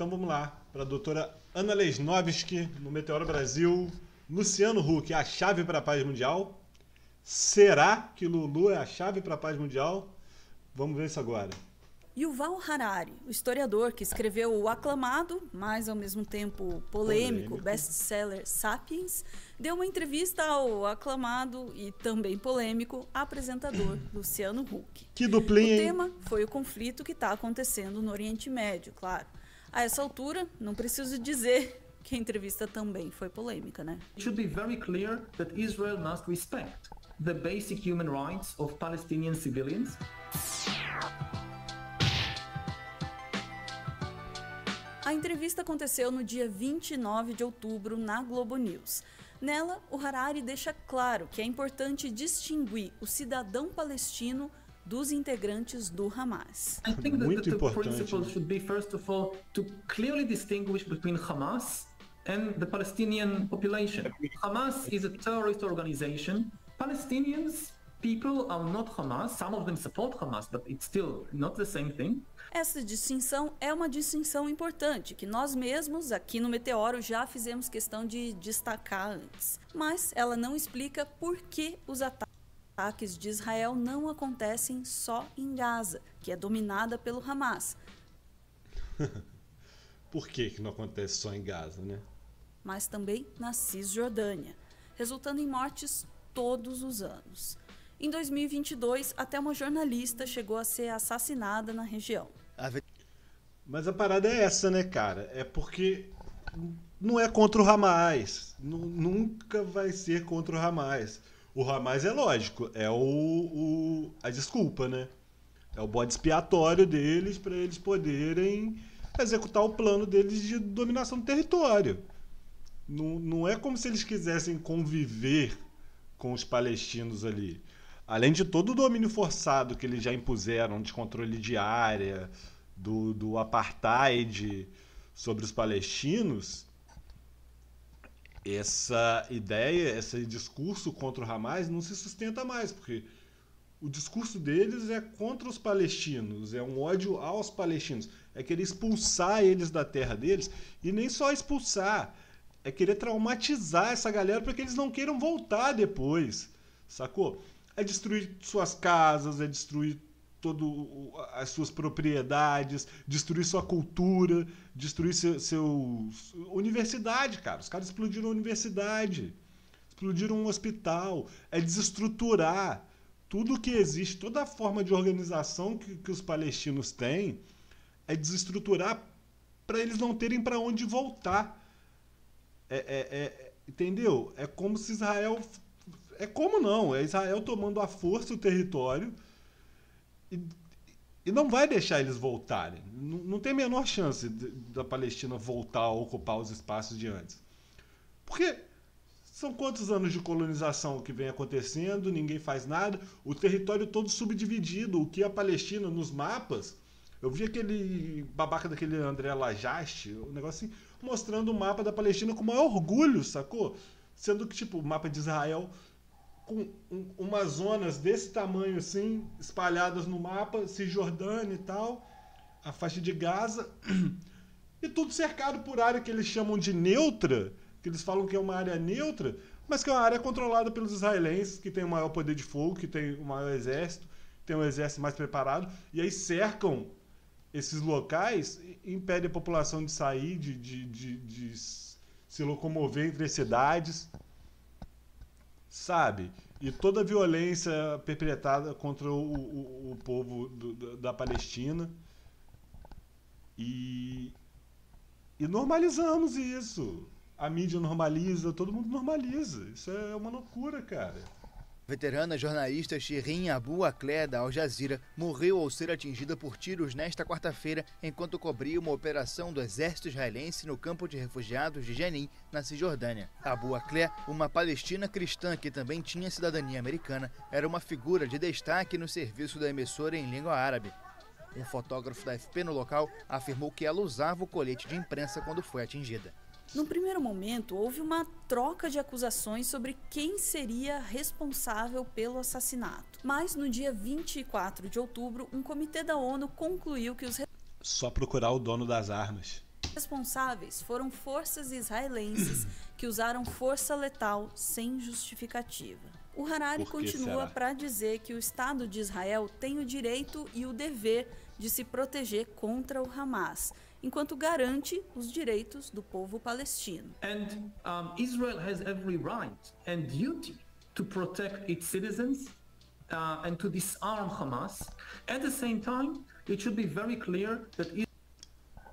Então vamos lá, para a doutora Ana Lesnovski, no Meteoro Brasil. Luciano Huck, a chave para a paz mundial? Será que Lulu é a chave para a paz mundial? Vamos ver isso agora. Yuval Harari, o historiador que escreveu o aclamado, mas ao mesmo tempo polêmico best-seller Sapiens, deu uma entrevista ao aclamado e também polêmico apresentador Luciano Huck. Que duplinha, O tema foi o conflito que está acontecendo no Oriente Médio, claro. A essa altura, não preciso dizer que a entrevista também foi polêmica, né? It should be very clear that Israel must respect the basic human rights of Palestinian civilians. A entrevista aconteceu no dia 29 de outubro na Globo News. Nela, o Harari deixa claro que é importante distinguir o cidadão palestino dos integrantes do Hamas. I think that the principle should be, first of all, to clearly distinguish between Hamas and the Palestinian population. Hamas is a terrorist organization. Palestinians, people are not Hamas. Some of them support Hamas, but it's still not the same thing. Essa distinção é uma distinção importante, que nós mesmos, aqui no Meteoro, já fizemos questão de destacar antes. Mas ela não explica por que os ataques de Israel não acontecem só em Gaza, que é dominada pelo Hamas. Por que não acontece só em Gaza, né? Mas também na Cisjordânia, resultando em mortes todos os anos. Em 2022, até uma jornalista chegou a ser assassinada na região. Mas a parada é essa, né, cara? É porque não é contra o Hamas. Nunca vai ser contra o Hamas. O Hamas é lógico, é a desculpa, né? É o bode expiatório deles para eles poderem executar o plano deles de dominação do território. Não é como se eles quisessem conviver com os palestinos ali. Além de todo o domínio forçado que eles já impuseram, de controle de área, do apartheid sobre os palestinos, essa ideia, esse discurso contra o Hamas não se sustenta mais, porque o discurso deles é contra os palestinos, é um ódio aos palestinos, é querer expulsar eles da terra deles, e nem só expulsar, é querer traumatizar essa galera para que eles não queiram voltar depois, sacou? É destruir suas casas, é destruir todas as suas propriedades, destruir sua cultura, destruir seu universidade, cara. Os caras explodiram a universidade, explodiram um hospital, é desestruturar tudo que existe, toda a forma de organização que os palestinos têm, é desestruturar para eles não terem para onde voltar. Entendeu? É como se Israel... É como não, é Israel tomando à força o território e não vai deixar eles voltarem. Não tem a menor chance da Palestina voltar a ocupar os espaços de antes. Porque são quantos anos de colonização que vem acontecendo, ninguém faz nada, o território todo subdividido, o que é a Palestina nos mapas... Eu vi aquele babaca daquele André Lajaste, um negócio assim, mostrando o mapa da Palestina com o maior orgulho, sacou? Sendo que, tipo, o mapa de Israel... com umas zonas desse tamanho assim, espalhadas no mapa, Cisjordânia e tal, a faixa de Gaza, e tudo cercado por área que eles chamam de neutra, que eles falam que é uma área neutra, mas que é uma área controlada pelos israelenses, que tem o maior poder de fogo, que tem o maior exército, tem um exército mais preparado, e aí cercam esses locais e impedem a população de sair, de se locomover entre as cidades, sabe? E toda a violência perpetrada contra o povo da Palestina. E normalizamos isso. A mídia normaliza, todo mundo normaliza. Isso é uma loucura, cara. A veterana jornalista Shirin Abu Akleh, da Al Jazeera, morreu ao ser atingida por tiros nesta quarta-feira enquanto cobria uma operação do exército israelense no campo de refugiados de Jenin, na Cisjordânia. Abu Akleh, uma palestina cristã que também tinha cidadania americana, era uma figura de destaque no serviço da emissora em língua árabe. Um fotógrafo da AFP no local afirmou que ela usava o colete de imprensa quando foi atingida. Num primeiro momento, houve uma troca de acusações sobre quem seria responsável pelo assassinato. Mas no dia 24 de outubro, um comitê da ONU concluiu que os... Só procurar o dono das armas. responsáveis foram forças israelenses que usaram força letal sem justificativa. O Harari continua para dizer que o Estado de Israel tem o direito e o dever de se proteger contra o Hamas, enquanto garante os direitos do povo palestino. And Israel has every right and duty to protect its citizens and to disarm Hamas. At the same time, it should be very clear that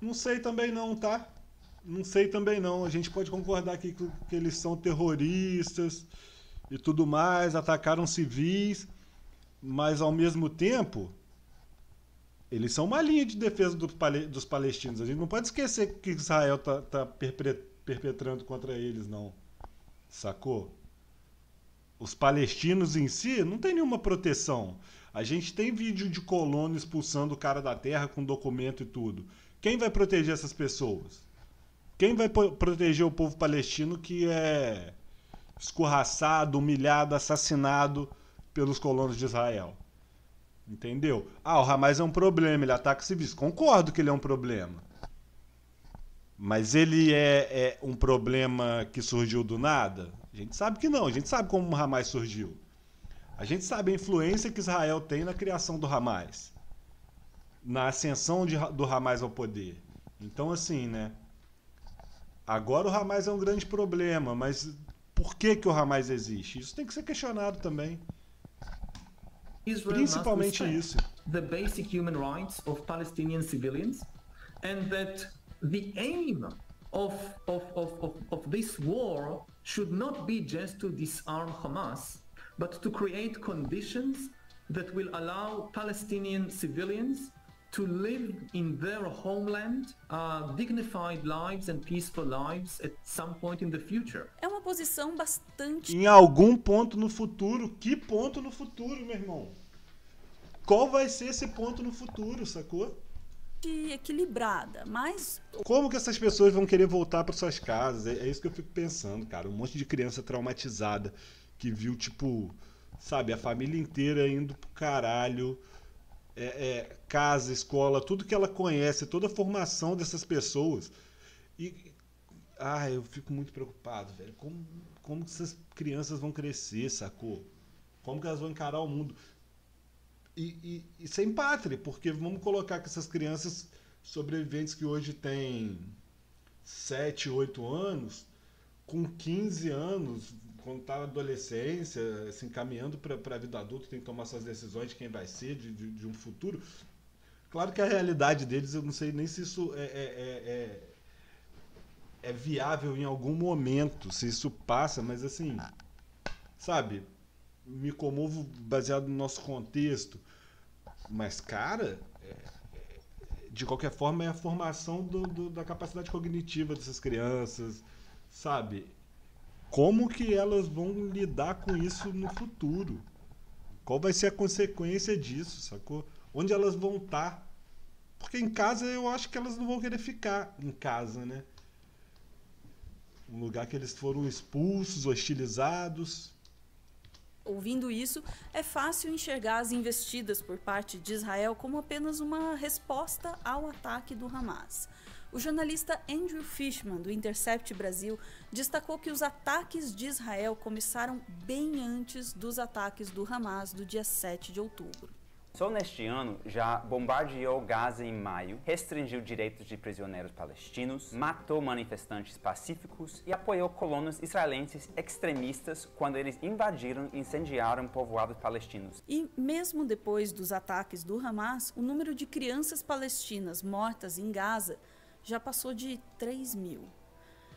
Não sei também não, tá? Não sei também não. A gente pode concordar aqui que eles são terroristas e tudo mais, atacaram civis, mas ao mesmo tempo eles são uma linha de defesa dos palestinos. A gente não pode esquecer que Israel tá perpetrando contra eles, não. Sacou? Os palestinos em si não tem nenhuma proteção. A gente tem vídeo de colono expulsando o cara da terra com documento e tudo. Quem vai proteger essas pessoas? Quem vai proteger o povo palestino que é escorraçado, humilhado, assassinado pelos colonos de Israel? Entendeu? Ah, o Hamas é um problema, ele ataca civis. Concordo que ele é um problema. Mas ele é um problema que surgiu do nada? A gente sabe que não. A gente sabe como o Hamas surgiu. A gente sabe a influência que Israel tem na criação do Hamas, na ascensão do Hamas ao poder. Então, assim, né? Agora o Hamas é um grande problema, mas por que o Hamas existe? Isso tem que ser questionado também. Principalmente isso. The basic human rights of Palestinian civilians, and that the aim of this war should not be just to disarm Hamas, but to create conditions that will allow Palestinian civilians to live in their homeland, dignified lives and peaceful lives at some point in the future. É uma posição bastante... Em algum ponto no futuro. Que ponto no futuro, meu irmão? Qual vai ser esse ponto no futuro, sacou? equilibrada, mas... Como que essas pessoas vão querer voltar para suas casas? É isso que eu fico pensando, cara. Um monte de criança traumatizada que viu, tipo, sabe, a família inteira indo pro caralho. Casa, escola, tudo que ela conhece, toda a formação dessas pessoas. Eu fico muito preocupado, velho. Como que essas crianças vão crescer, sacou? Como que elas vão encarar o mundo? E sem pátria, porque vamos colocar que essas crianças sobreviventes que hoje têm 7, 8 anos, com 15 anos, quando está na adolescência, assim, caminhando para a vida adulta, tem que tomar suas decisões de quem vai ser, de um futuro. Claro que a realidade deles, eu não sei nem se isso é viável em algum momento, se isso passa, mas assim, sabe, me comovo baseado no nosso contexto. Mas, cara, de qualquer forma, é a formação da capacidade cognitiva dessas crianças, sabe? Como que elas vão lidar com isso no futuro? Qual vai ser a consequência disso, sacou? Onde elas vão estar? Porque em casa eu acho que elas não vão querer ficar em casa, né? Um lugar que eles foram expulsos, hostilizados. Ouvindo isso, é fácil enxergar as investidas por parte de Israel como apenas uma resposta ao ataque do Hamas. O jornalista Andrew Fishman, do Intercept Brasil, destacou que os ataques de Israel começaram bem antes dos ataques do Hamas do dia 7 de outubro. Só neste ano já bombardeou Gaza em maio, restringiu direitos de prisioneiros palestinos, matou manifestantes pacíficos e apoiou colonos israelenses extremistas quando eles invadiram e incendiaram povoados palestinos. E mesmo depois dos ataques do Hamas, o número de crianças palestinas mortas em Gaza já passou de 3.000.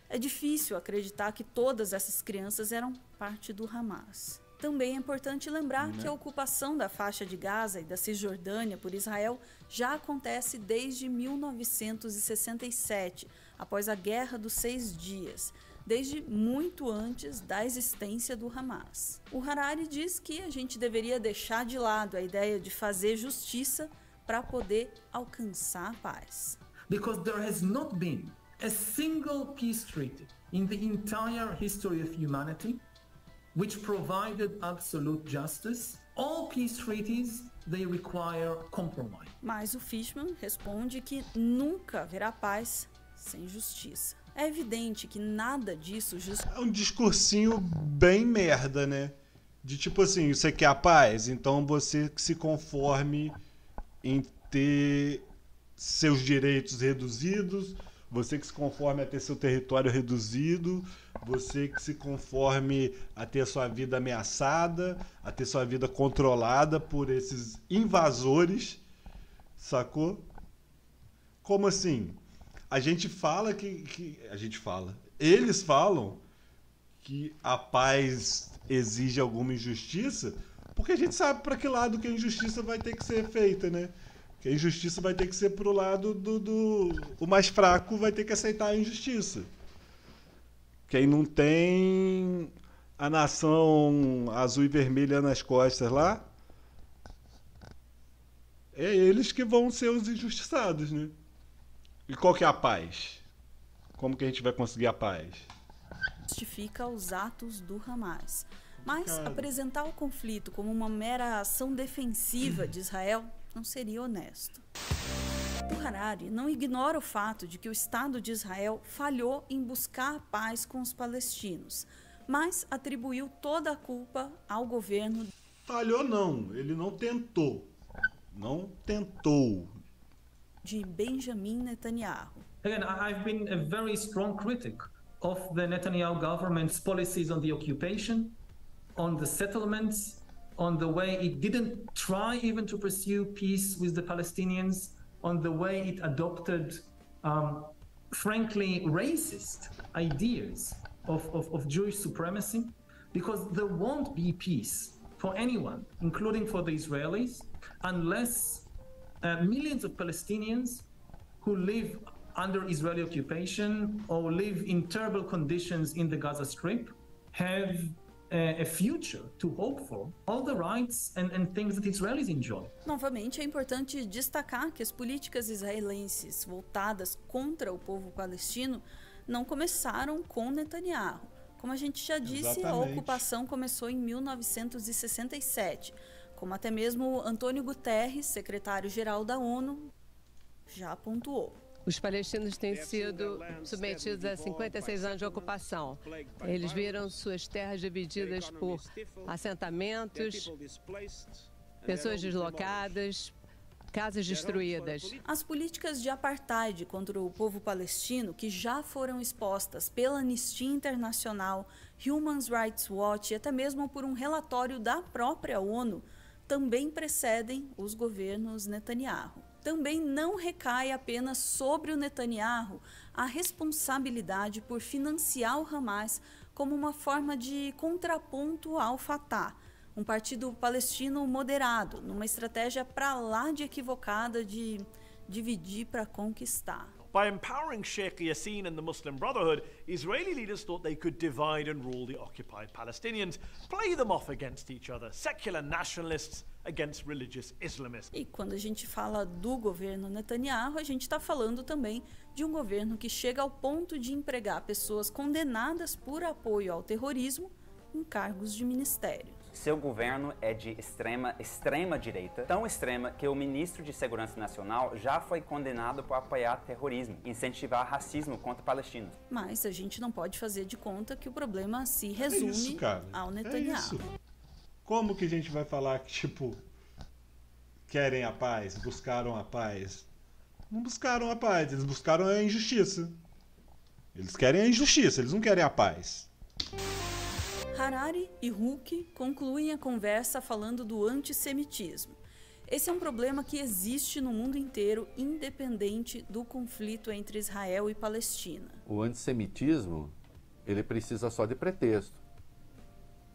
É difícil acreditar que todas essas crianças eram parte do Hamas. Também é importante lembrar que a ocupação da faixa de Gaza e da Cisjordânia por Israel já acontece desde 1967, após a Guerra dos 6 Dias, desde muito antes da existência do Hamas. O Harari diz que a gente deveria deixar de lado a ideia de fazer justiça para poder alcançar a paz. Because there has not been a single peace treaty in the entire history of humanity which provided absolute justice. All peace treaties, they require compromise. Mas o Fishman responde que nunca haverá paz sem justiça. É evidente que nada disso justifica. É um discursinho bem merda, né? De tipo assim, você quer a paz? Então você que se conforme em ter seus direitos reduzidos, você que se conforme a ter seu território reduzido, você que se conforme a ter sua vida ameaçada, a ter sua vida controlada por esses invasores, sacou? Como assim? A gente fala eles falam que a paz exige alguma injustiça, porque a gente sabe para que lado que a injustiça vai ter que ser feita, né? Que a injustiça vai ter que ser pro lado o mais fraco vai ter que aceitar a injustiça. Quem não tem a nação azul e vermelha nas costas lá, é eles que vão ser os injustiçados, né? E qual que é a paz? Como que a gente vai conseguir a paz? Justifica os atos do Hamas. Mas apresentar o conflito como uma mera ação defensiva de Israel não seria honesto. O Harari não ignora o fato de que o Estado de Israel falhou em buscar a paz com os palestinos, mas atribuiu toda a culpa ao governo. Falhou não, ele não tentou. Não tentou. De Benjamin Netanyahu. Again, I've been a very strong critic of the Netanyahu government's policies on the occupation, on the settlements, on the way it didn't try even to pursue peace with the Palestinians, on the way it adopted, frankly, racist ideas of Jewish supremacy, because there won't be peace for anyone, including for the Israelis, unless millions of Palestinians who live under Israeli occupation or live in terrible conditions in the Gaza Strip have a future to hope for, all the rights and things that Israelis enjoy. Novamente, é importante destacar que as políticas israelenses voltadas contra o povo palestino não começaram com Netanyahu. Como a gente já disse, a ocupação começou em 1967, como até mesmo Antônio Guterres, secretário-geral da ONU, já pontuou. Os palestinos têm sido submetidos a 56 anos de ocupação. Eles viram suas terras divididas por assentamentos, pessoas deslocadas, casas destruídas. As políticas de apartheid contra o povo palestino, que já foram expostas pela Anistia Internacional, Human Rights Watch e até mesmo por um relatório da própria ONU, também precedem os governos Netanyahu. Também não recai apenas sobre o Netanyahu a responsabilidade por financiar o Hamas como uma forma de contraponto ao Fatah, um partido palestino moderado, numa estratégia para lá de equivocada de dividir para conquistar. By empowering Sheikh Yassin and the Muslim Brotherhood, Israeli leaders thought they could divide and rule the occupied Palestinians, play them off against each other, secular nationalists against religious Islamists. E quando a gente fala do governo Netanyahu, a gente está falando também de um governo que chega ao ponto de empregar pessoas condenadas por apoio ao terrorismo em cargos de ministério. Seu governo é de extrema direita, tão extrema que o ministro de Segurança Nacional já foi condenado por apoiar terrorismo, incentivar racismo contra palestinos. Mas a gente não pode fazer de conta que o problema se resume ao Netanyahu. Como que a gente vai falar que, tipo, querem a paz, buscaram a paz? Não buscaram a paz, eles buscaram a injustiça. Eles querem a injustiça, eles não querem a paz. Harari e Huck concluem a conversa falando do antissemitismo. Esse é um problema que existe no mundo inteiro, independente do conflito entre Israel e Palestina. O antissemitismo, ele precisa só de pretexto.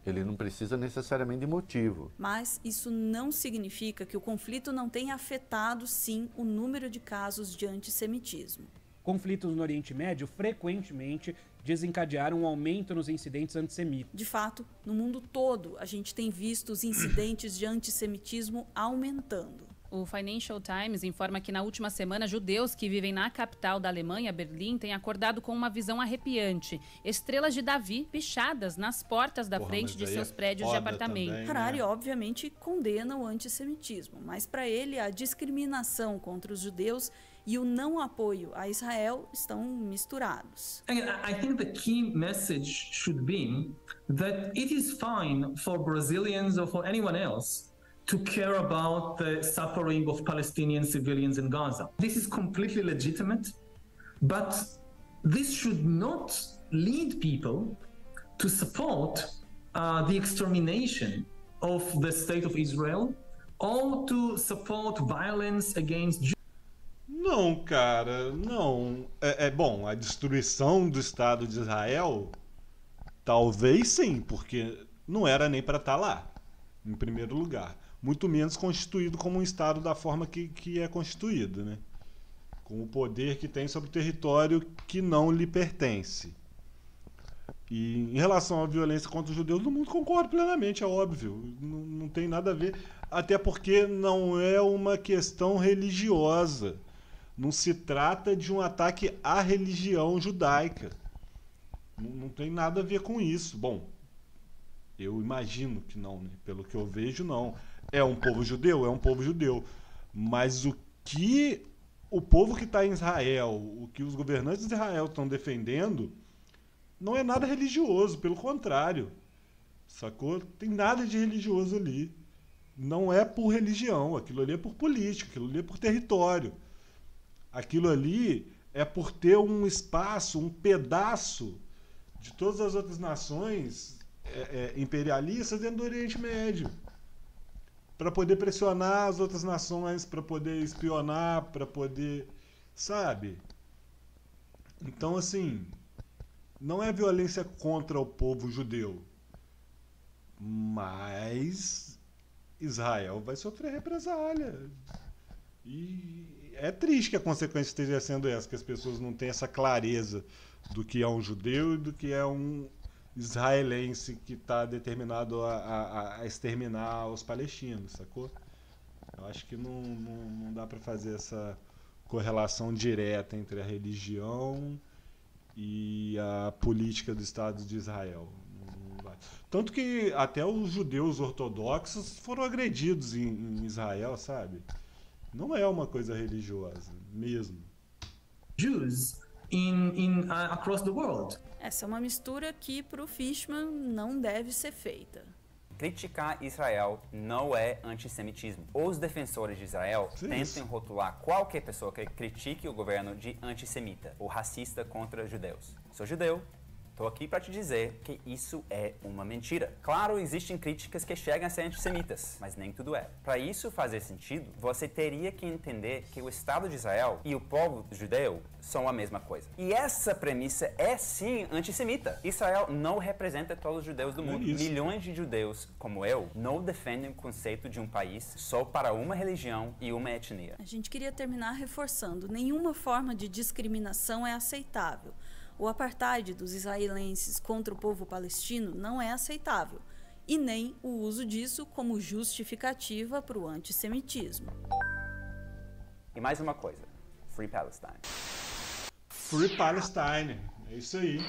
Ele não precisa necessariamente de motivo. Mas isso não significa que o conflito não tenha afetado, sim, o número de casos de antissemitismo. Conflitos no Oriente Médio frequentemente desencadearam um aumento nos incidentes antissemitas. De fato, no mundo todo, a gente tem visto os incidentes de antissemitismo aumentando. O Financial Times informa que na última semana, judeus que vivem na capital da Alemanha, Berlim, têm acordado com uma visão arrepiante. Estrelas de Davi pichadas nas portas da frente de seus prédios de apartamento. Também, né? Harari, obviamente, condena o antissemitismo, mas para ele a discriminação contra os judeus e o não apoio a Israel estão misturados. I think the key message should be that it is fine for Brazilians or for anyone else to care about the suffering of Palestinian civilians in Gaza. This is completely legitimate, but this should not lead people to support the extermination of the state of Israel or to support violence against Jews. Não, cara, não. Bom, a destruição do Estado de Israel, talvez sim, porque não era nem para estar lá, em primeiro lugar. Muito menos constituído como um Estado da forma que é constituído, né? Com o poder que tem sobre o território que não lhe pertence. E em relação à violência contra os judeus, todo mundo concorda plenamente, é óbvio. Não tem nada a ver, até porque não é uma questão religiosa. Não se trata de um ataque à religião judaica. Não tem nada a ver com isso. Bom, eu imagino que não, né? Pelo que eu vejo, não. É um povo judeu? É um povo judeu. Mas o que o povo que está em Israel, o que os governantes de Israel estão defendendo, não é nada religioso, pelo contrário. Sacou? Tem nada de religioso ali. Não é por religião, aquilo ali é por política, aquilo ali é por território. Aquilo ali é por ter um espaço, um pedaço de todas as outras nações imperialistas dentro do Oriente Médio. Para poder pressionar as outras nações, para poder espionar, para poder... Sabe? Então, assim, não é violência contra o povo judeu, mas Israel vai sofrer represália. E é triste que a consequência esteja sendo essa, que as pessoas não têm essa clareza do que é um judeu e do que é um israelense que está determinado a exterminar os palestinos, sacou? Eu acho que não dá para fazer essa correlação direta entre a religião e a política do Estado de Israel. Não vai. Tanto que até os judeus ortodoxos foram agredidos em Israel, sabe? Não é uma coisa religiosa, mesmo. Jews across the world. Essa é uma mistura que, para o Fishman, não deve ser feita. Criticar Israel não é antissemitismo. Os defensores de Israel tentam rotular qualquer pessoa que critique o governo de antissemita ou racista contra judeus. Sou judeu. Estou aqui para te dizer que isso é uma mentira. Claro, existem críticas que chegam a ser antissemitas, mas nem tudo é. Para isso fazer sentido, você teria que entender que o Estado de Israel e o povo judeu são a mesma coisa. E essa premissa é sim antissemita. Israel não representa todos os judeus do mundo. Milhões de judeus, como eu, não defendem o conceito de um país só para uma religião e uma etnia. A gente queria terminar reforçando: nenhuma forma de discriminação é aceitável. O apartheid dos israelenses contra o povo palestino não é aceitável, e nem o uso disso como justificativa para o antissemitismo. E mais uma coisa: Free Palestine. Free Palestine, é isso aí.